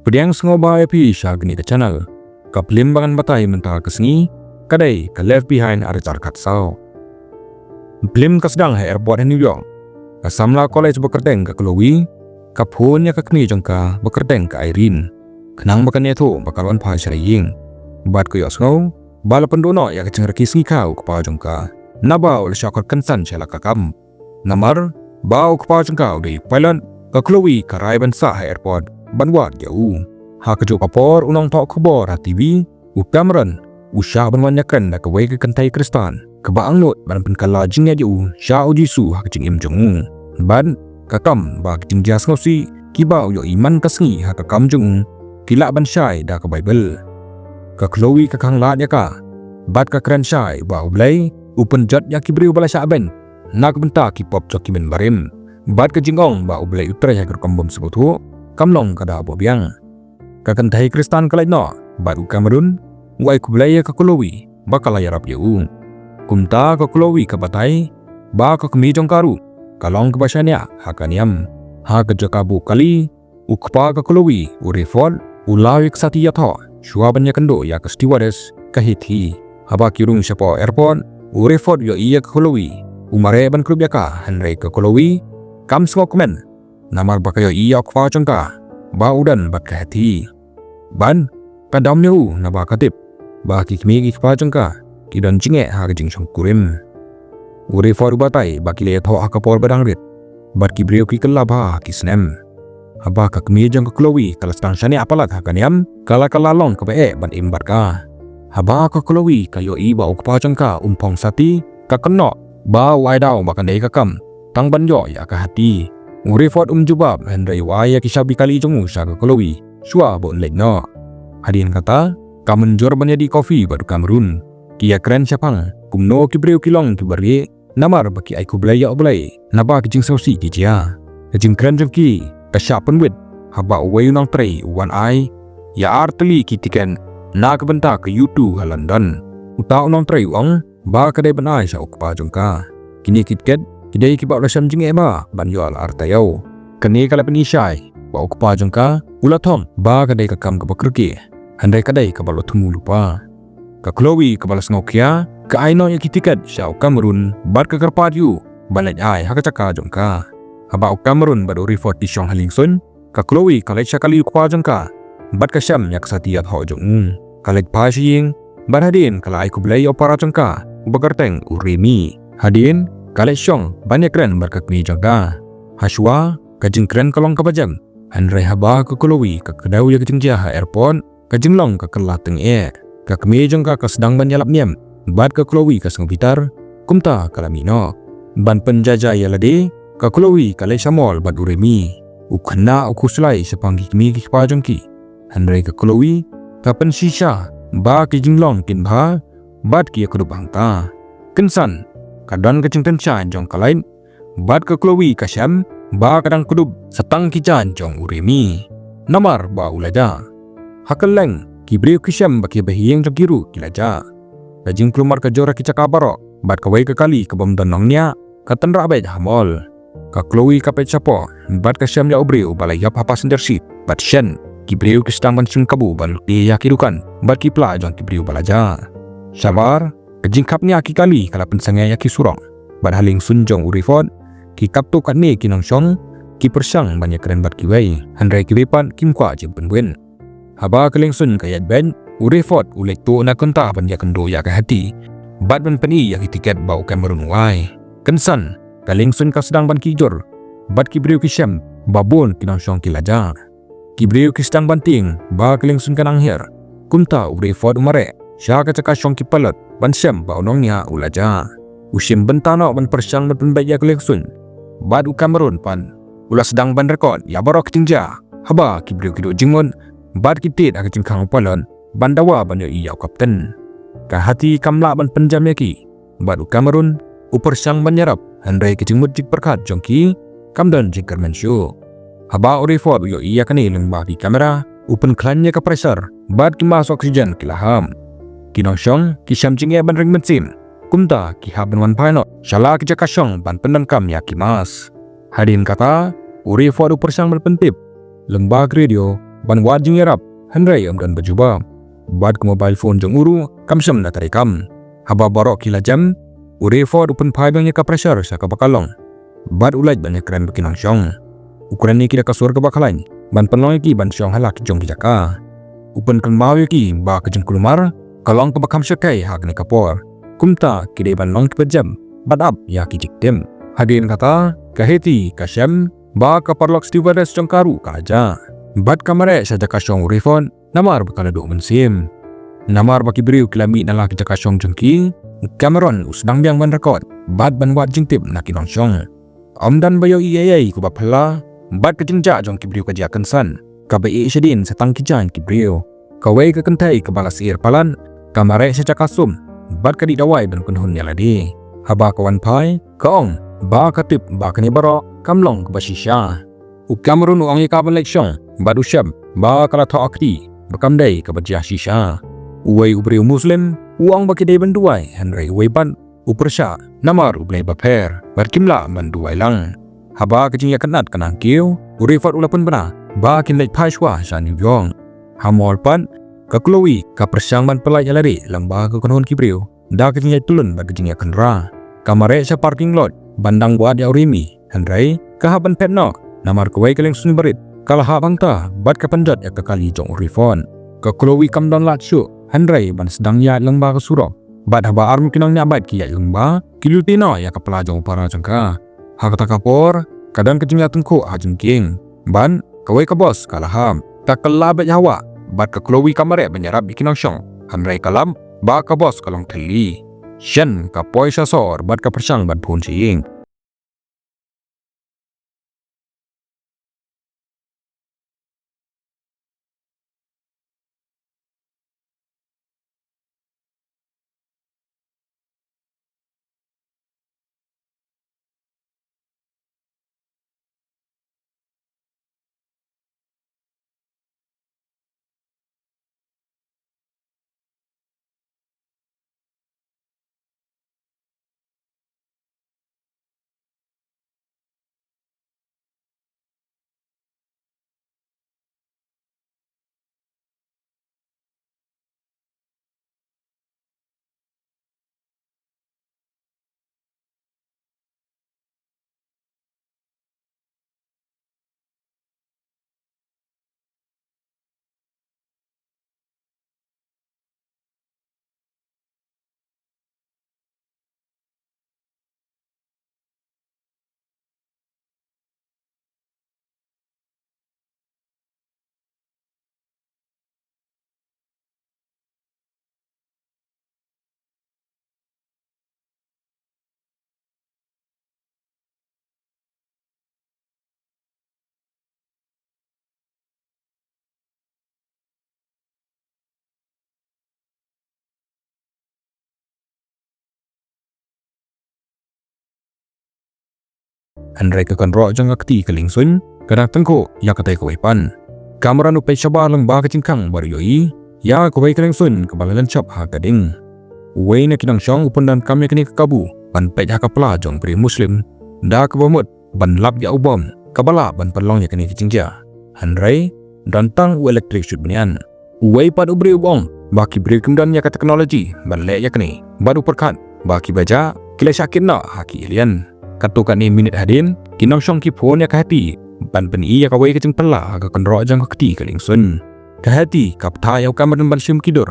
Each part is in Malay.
Pediang sengoba api syagni ke channel. Kaplimbangan batai mentah kesengi, kadai ke left behind ada carkat sao. Blim kesedang hai airport New York. Kasamla college bekerteng ke Chloe, kaphunya ke kni jongka bekerteng ke Irene. Kenang bakannya tu bakalwan pa syaraying. Bat ko yosngau, bala pendono ya keceng rekis ngikau kepa jongka. Nabau le syakor kensan syala kakam. Namar, bau kepa jongka di pilot ke Chloe ke Raiban Sah airport. Banwat jauh. Ha kejo kapor unang tok kebor ha TV, u Cameron, u Syah banwanyakan dak kewai ke kentai Kristan. Kebaang lot ban penkala jingnya jauh, Syah u Jisu ha kecing im jong. Ban kakam ba kecing jas ngosi, kibau yo iman kesengi ha kakam jong. Kilak ban Syai dak ke Bible. Ke Chloe ke kang lat ya ka. Bat ke keren Syai ba u blai, u penjat ya kibriu bala Syaben. Nak bentak ki pop coki ben barim. Bat ke jingong ba u blai utrai ha kerombom sebutu. Kamlong kada abo biang. Kakentai Kristan kalai no, baru Cameroon, wai kublaya ke Chloe, bakal yarap yau. Kumta ke Chloe ke batai, ba ke kemijong karu, kalong ke basyanya, hakaniam. Ha ke jakabu kali, ukpa ke Chloe, urifol, ulawi ke sati yatho, syuabannya kendo ya ke stewardess, ke hithi. Haba kirung syapo airport, urifol yo iya ke Chloe, umare ban klub yaka, henry ke Chloe, kam komen. Namar bakayo iya okwa jongka, ba udan bat ke hati. Ban, kadam nyu na ba katip, ba kikmi kikpa jongka, kidan jinge ha jing syong kurim. Uri for batai ba kile tho akapor badang rit, bat kibriyo ki kelaba kisnem. Haba kakmi jong ke Chloe kalastang syane apalat hakaniam, kala-kalalong ke be ban imbat ka. Haba ke Chloe kayo iba okpa jongka umpong sati, kakenok, ba waidau bakandai kakam, tang banjo ya ke hati. Urifot jubab Henry waya kisabi kali jongu sya ke Chloe syua bon lek no. Hadin kata kamen jor banyadi kopi baru Cameroon. Kia keren syapang kumno kibriu kilong kibari namar baki ai kublaya oblay naba kijing sausi kijia. Kijing keren jengki kasyapen wit haba uway nang tray wan ai ya arteli kitiken na kebenta ke YouTube ke London. Uta nang tray uang ba kadai benai sya ukpa jongka. Kini kitket kidai kibak rasam jing ema ban yual artayau. Kani kala penisai, bau kepa jengka, ulatom ba kadai kakam ke bekerki. Handai kadai ke balot tumu lupa. Ke Chloe ke balas ngokia, ke aino yang kitikat syau Cameroon, bat ke kerpat yu, balet ai haka caka jengka. Habau Cameroon badu rifot di syong halingsun, ke Chloe kalet syakali kepa jengka, bat ke syam yak satiat ho jeng. Kalet pa sying, bat hadin kala ai kublai opara jengka, ubagarteng urimi. Hadin, kalet syong banyak keren berkakni jangka. Haswa kajing keren kalong kabajam. Handrai haba ke Chloe ke kedau ya kajing jaha airport. Kajing long ke kelateng Kakmi jangka ke sedang ban yalap niam. Bat ke Chloe ke sengpitar. Kumta kalamino. Ban penjajah ya lade. Ke Chloe kalet syamol bat uremi. Ukena ukuslai sepanggi kmi kikpa jangki. Handrai ke Chloe ke pensisha. Ba kajing long kin bah. Bat kia kedubang ta. Kensan. Kadan kecing tencan jong kalain, bat ke Chloe kasyam, ba kadang kudub setang kijan jong uremi. Namar ba ulaja. Hakeleng kibriu kisyam baki bahiyeng jong kiru kilaja. Kajing kelumar ke jora kicaka barok, bat kawai ke kali ke bom danongnya, katenra abed hamol. Ka Chloe kapet syapo, bat kasyam ya obriu balayap hapa sendersit, bat syen, kibriu kistang bansun kabu baluk dia kirukan, bat kipla jong kibriu balaja. Sabar, kajing kapnya ki kali kala pensangnya ya ki surong. Bad haling sunjong urifot, ki kap tu kat ne kinong syong, ki persyang banyak keren bat kiwai, handrai ki bepan kim kwa je benbuen. Haba keling sun kayat ben, urifot ulek tu na konta ban ya kendo ya ke hati. Bad ban peni ya ki tiket bau Cameroon wai. Kensan, keling sun ka sedang ban kijor, bad ki briu ki syam, babon kinong syong ki lajar. Ki briu ki sedang banting, ba keling sun kanang her. Kumta urifot umare, sya kacaka syong ki palot, ban syam bau nongnya ulaja. Usim bentano ban persyang ban penbaik ya keleksun. Bad u Cameroon pan. Ula sedang ban rekod ya barok tingja. Haba kibriu kido jingon. Bad kitit ak jingkang palon. Ban dawa ban yo iya kapten. Ka hati kamla ban penjam yaki. Bad u Cameroon. U persyang ban yarap. Handai kecingmut jik perkat jongki. Kamdan jingkar mensyu. Haba u refot yo iya kani lembah di kamera. U penklannya ke pressure. Bad kimas oksigen kilaham. Kinong kisam jingnya ban ring mesin. Kumta ki haben wan pilot. Syala ki jakasyong ban pendangkam ya kimas. Hadin kata, uri fodu persang berpentip. Lembag radio, ban wajing yarap handrai dan berjubah bad ke mobile phone jong uru kamsam na tarikam haba barok kila jam ure for open pai bang ka pressure sa ka bakalong bad ulaj ban kran bekinang syong ukuran ni kira kasur ka bakalan ban penlong ki ban syong halak jong jaka upan kan mau ki ba ka jeng kulumar kalong ka bakam syakai hak ni kapor kumta kide ban long ki jam bad up ya ki jiktem hadin kata kaheti kasyam ba ka parlok stewardess jong karu ka aja bad kamare sa jaka syong ure phone namar bakala do mensim namar baki beriu kelami na laki jaka syong jengki Cameron usdang biang ban rekod bad ban wat jeng tip na kinong syong dan bayo iyayay ko bapala bad ka jengja jong kibriu ka jakan san ka bai isyadin sa tang kijan kibriu kawai ka kentay ka balas ir palan kamare sa jaka sum bad ka di dawai ban kunhun yaladi haba kawan pai kaong ba ka tip ba ka ni baro kamlong ka basisya Cameron uang ikaban like syong bad usyab ba kala to akti bakamday ka badya sisya uway ubriu muslim uang baki day banduay hanray uway ban upersya namar ublay baper barkimla banduay lang haba kajing yakanat kanang kiw urifat ulapun bana ba kinlay paiswa sa nibyong hamor pan kaklowi kapersyang ban pelay alari lamba kakunhon kibriu da kajing tulun ba kajing yakanra kamare sa parking lot bandang buat ya urimi hanray kahaban petnok namar kuway kaling sunbarit kalahabang ta bat kapanjat ya kakali jong urifon kaklowi kamdon latsu handrai ban sedang ya lengba ke surok bat haba arm kinang nyabat ki ya lengba kilutino ya kapela jong para jangka hakata kapor kadang kejing ya tengku ajeng king ban kawai ka bos kalaham tak kelabet hawa bat kaklowi kamare banyarap bikinang syong handrai kalam ba ka bos kalong teli shen ka poi sasor bat ka persang bat pun siing handrai ka kan ro jang akti kaling sun kadang tengko ya katai kawai pan kameran upai syaba lengba kecingkang baru yoi ya kawai kaling sun kebalalan chop ha kading uway na kinang syong upun dan kami kini kekabu ban pej ha kapela jong pri muslim da kebamut ban lap ya ubom kabala ban pelong ya kini kecingja handrai dan tang u elektrik syut benian uway pad ubri ubong baki beri kemdan ya ka teknologi ban lek ya kini badu perkat baki baja kila syakin na haki ilian katukan ni minit hadin kinang syong ki phone ya kahati ban pen i ya kawai kecing pela ka konro jang kakti kaling sun kahati kapta ya kamar ban sim kidur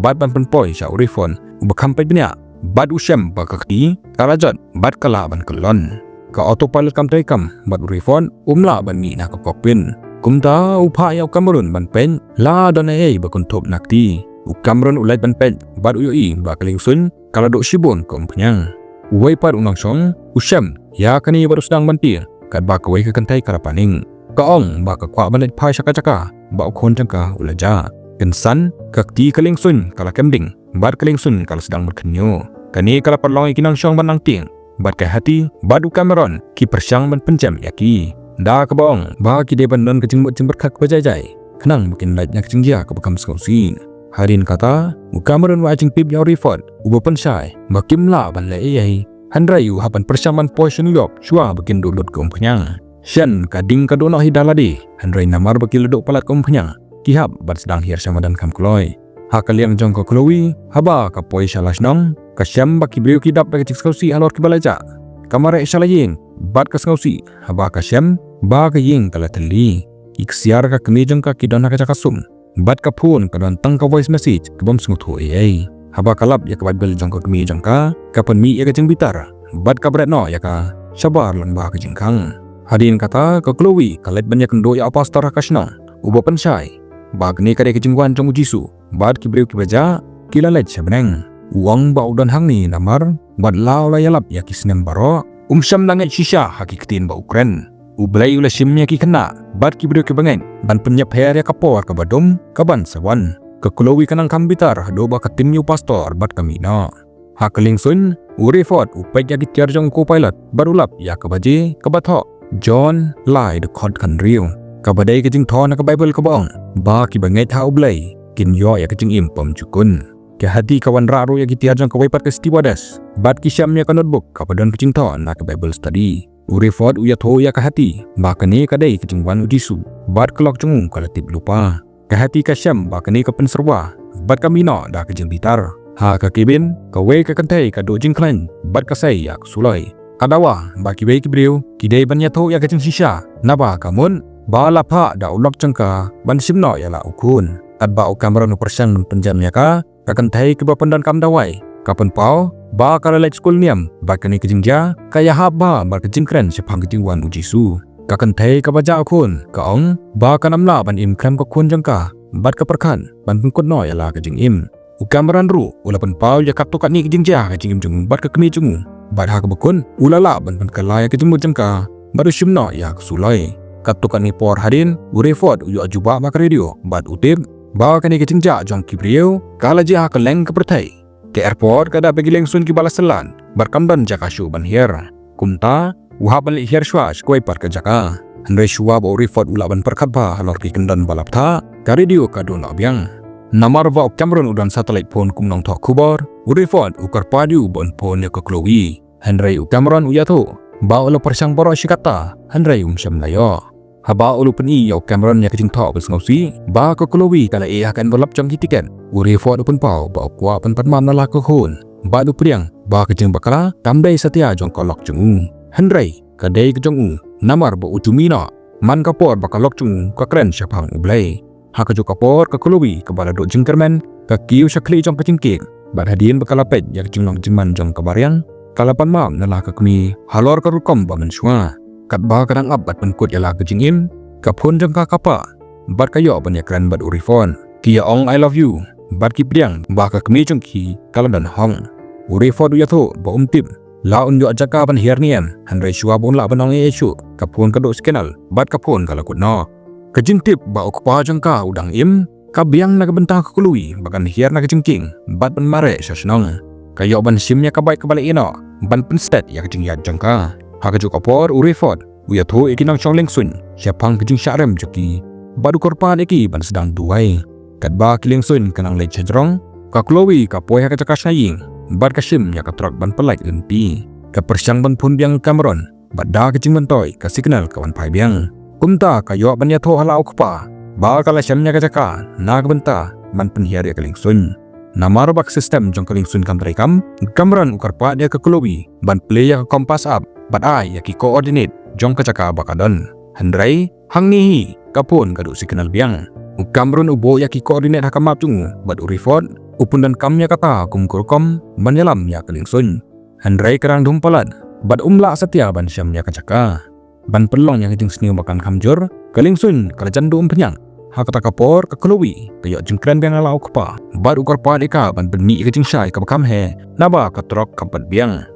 bad ban pen poi sya urifon bakampai benya bad usyam ba kakti karajat bad kala ban kelon ka autopilot kam taikam bad urifon umla ban mi na ka kokpin kumta upa ya kamarun ban pen la don ai ba kuntop nakti kamarun ulai ban pen bad uyoi ba kaling sun kala do shibon kompanyang uway par unang syong usyam ya kani baru sedang bantir kat ba kawai ka kantai karapaning kaong ba ka kwa banat pai syaka-syaka ba ukon jangka ulaja kensan kakti kaling sun kala kembing bad kaling sun kala sedang berkenyo kani kala perlong ikinang syong banang ting bad ka hati badu Cameron ki persyang ban penjam yaki da ka bong ba ki de ban non kecing mut berkak bajai kenang mungkin lajnya kecing dia ka bekam skausin harin kata Cameron wa jing pip ya rifot ubo pensai bakimla ban le ai handrai u hapan persaman poison New York shua bikin dulot kompanyang Shen kading kadono hidaladi Henry namar baki leduk palat kompanya kihap bat sedang hir samadan kam kloi hakaliang jong ko kloi haba ka poi shalasnong ka syam baki brio kidap baki tikskausi alor kibalaja kamare shalaying bat ka skausi haba ka syam ba ka ying kala teli iksiar ka kemejong ka kidona ka jakasum bat ka phone ka don tang ka voice message ka bom sungut ho ei haba kalap ya ka bat bel jong ko kemejong ka kapan mi ya ka jeng bitar bat ka bret no ya ka sabar lang ba ka jengkang hadin kata ke Chloe kalet banyak kendo ya pastor kasna ubo pensai bagni kare kejengwan jong jisu bad kibreu kibaja kilalet sabeneng uang bau dan hangni namar bad lao la yalap ya kisnem baro syam nanget shisha hakikatin ba ukren ublai ula shimnya ki kena bad kibreu kibangen ban penyap her ya kapor ka badom kaban sawan ke Chloe kanang kambitar do ba katim yu pastor bad kamina hakaling sun urefot upay ya gitiar jong ko pilot barulap ya kabaje kabatho John lai the kod kan riu kabadai ke jing thon ka Bible ka bong ba ki bangai thau blai kin yo ya ke jing impom jukun ke hati kawan raru ya gitiar jang ka waipat ke stewardess bat ki syam ya ka notebook ka padon ke jing thon na ka Bible study urefot uya tho ya ka hati ba kane ka dai ke jing wan ujisu bat kelok jung ka latip lupa ke hati ka syam ba kane ka penserwa bat ka mino da ke jing bitar ha ka kibin ka we ka kantai ka do jing klan bat ka sai ya sulai kadawa baki baik beliau kidai banyak tahu ya kecing sisa naba kamun bala pa da ulok cengka ban simno ya la ukun adba ukamra no persen penjam ya ka kakan thai ke bapandan kam dawai kapan pau ba kala late school niam bakani kecing ja kaya haba bar kecing kren sepang kecing wan ujisu kakan thai ke baja ukun kaong ba kanamla ban im krem ko kun jengka bat ke perkan ban pengkut no ya la kecing im ukamran ru ulapan pau ya kap to kat ni kecing ja kecing im jung bat ke kemi jung bat ha kabakun ulala ban kalaya ke jemur jengka baru simno ya sulai katukan ni por hadin urefot uyu ajuba mak radio bat utip bawa kani ke cingja jong kibriu kala ji ha keleng ke pertai ke airport kada bagi lengsun ki balaselan barkamdan jakashu ban hier kumta uhaban li hier shwas koi par ke jaka andre shwa bo urefot ula ban perkatba halor ki kendan balaptha ka radio kadon abyang namar va Cameron udan satellite phone kumnong thok khubor urefot ukar padu bon phone ya ke Chloe Henry Cameron uyato ba ulo persang boro shikata Henry syam layo haba ulo peni ya Cameron ya kecing thok bes ngausi ba ke Chloe kala e akan berlap jang tiket urefot upun pau ba kwa pan man nala ke hun ba du priang ba kecing bakala tamdai setia jong kolok jung Henry kadai ke jong namar ba utumina man kapor bakalok jung ka kren syapang ublai haka jo kapor ke Chloe ke bala do jengkerman ka kiu syakli jong kecing kek ba hadin bakalapet ya kecing long jeman jong kabarian kalapan mam nalah ke kami halor ke rukom ba mensua kat ba kadang abat penkut yalah ke jingim kapun jeng ka kapa bat kayo banyak kran bat urifon kia ong I love you bat ki priang ba ka kami jeng ki kaladan hong urifon uyatho ba tip la un yo ajaka ban herniam Henry shua bon la banong esu kapun kado skenal bat kapun kalakut no kejing tip ba ukpa jeng ka udang im kabiang na kabentah ke Chloe bakan her na kejengking bat ban mare sasnong kayo ban simnya kabay kabalik ino ban penset ya kejing yad jangka haka jo kapor urefot uyatho ikinang chong lengsun siapang kejing syarem joki badu korpan iki ban sedang duai kadba kilengsun kanang lej chajrong ka Chloe ka poy haka cakas naying bat kasim ya katrak ban pelai unpi ka persyang ban pun biang Cameron badda kejing mentoy ka signal kawan pai biang kumta kayo ban yatho halau kpa ba kala syamnya kajaka nag benta ban penhiar ya kilengsun namar bak sistem jong kalingsun kam terekam Cameron ukar pa dia ke Chloe ban play ya ke kompas up bat ai ya ki coordinate jong kacaka bakadon Henry hangni kapun kadu signal biang Cameron ubo ya ki coordinate hakamap jung bat urifot upun dan kamnya kata kumkurkom banyalam ya kalingsun Henry kerang dumpalat bat umla setia ban syam ya kacaka ban pelong yang jing sniu makan kamjur kalingsun kalajan dum penyang hakata kapor ke Chloe kayo jengkren biang alau kapa bat ukar pa deka ban benmi ke jing syai ka bakam he naba katrok kampat biang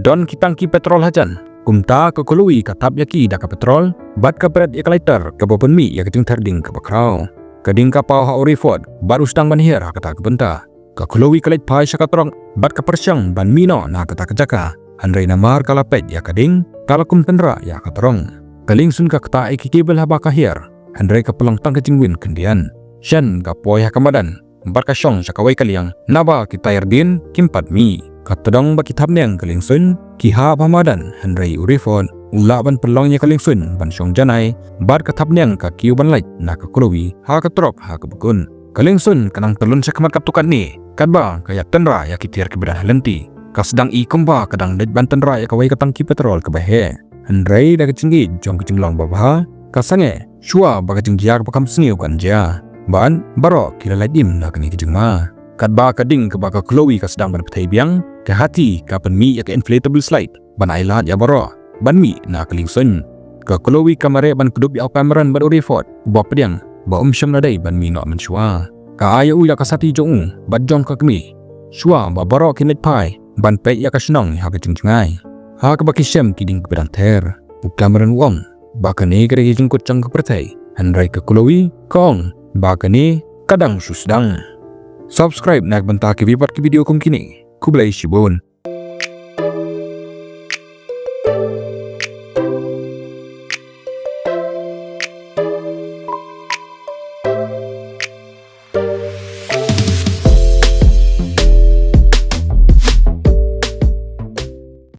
don kitang ki petrol hajan kumta ke Chloe katap yaki da ka petrol bat ka pret ikaliter ke benmi ya ke jing terding ke bakrau kading ka pau ha urifot bat ustang ban hier hakata ke benta ke Chloe kalit pai syakatrong bat ka persyang ban mino na kata kejaka Henry namar kalapet ya kading kalakum tendra ya katrong kalingsun ka kata iki kibel haba ka hier Henry kapelang tang kejingwin kendian Shen kapoy hakamadan barkasyong sakaway kaliang naba kitayar din kimpat mi katadong bakithap niyang kalingsun kiha pamadan Henry urifon ula ban pelongnya kaling fun ban syong janai bad katap niang ka kiu ban lait na ka Chloe ha ka trop ha ka bukun kaling sun kanang telun sakmat kaptukan ni kadba kaya tenra ya kitir ke bedah lenti kasdang i kumba kadang net ban tenra ya kawai katang ki petrol ke bahe handrai da kecinggi jong kecing long babha kasange shua ba kecing jiak pakam sengiu kan ja ban baro kila laidim na kani kecing ma kadba kading ke baka Chloe kasdang ban petai biang ke hati ka pen mi ya ke inflatable slide ban ailat ya baro ban mi na kaling sun ka Chloe kamare ban keduk ya pameran ban urifot ba pediang ba syam nadai ban mi no man shua ka aya uya kasati jong ban jong ka kami shua ba baro kinet pai ban pe ya kasnong ha ka cingcingai ha ka baki syam kiding kebedan ter ukamaran wong ba ka ne kare jingkut cang ka pertai handrai ka Chloe kong ba ka ne kadang susdang subscribe nak banta ke video kong kini kublai shibun